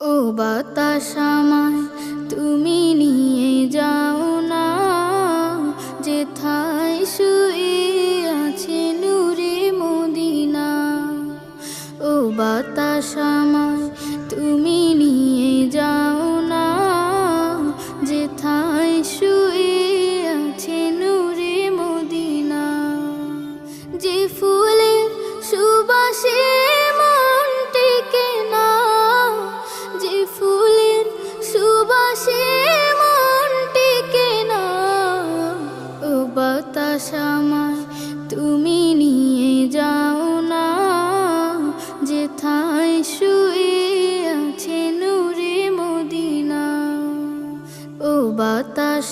ও বাতাস আমায় তুমি নিয়ে যাও না, যেথায় শুয়ে আছে নূরে মদিনা। ও বাতাস আমায় তুমি নিয়ে যাও না, যেথায় শুয়ে আছে নূরে মদিনা। যে ফুলের সুবাসে মন টেকে না, যে ফুলের সুবাসে মন টেকে না। ও বাতাস আমায় তুমি নিয়ে যাও না, যেথায় শুয়ে আছে নূরে মদিনা। ও বাতাস